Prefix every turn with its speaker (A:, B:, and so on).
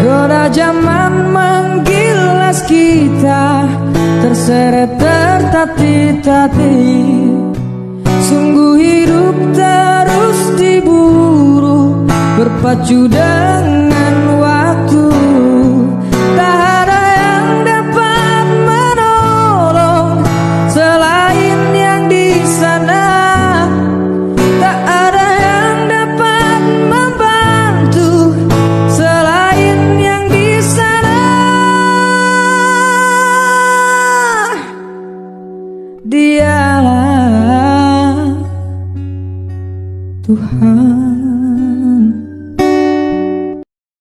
A: Roda zaman menggilas kita, terseret tertatih-tatih. Sungguh hidup terus diburu, berpacu dengan waktu. Tak ada yang dapat menolong selain yang di sana. Tak ada yang dapat membantu selain yang di sana. Dialah Tuhan.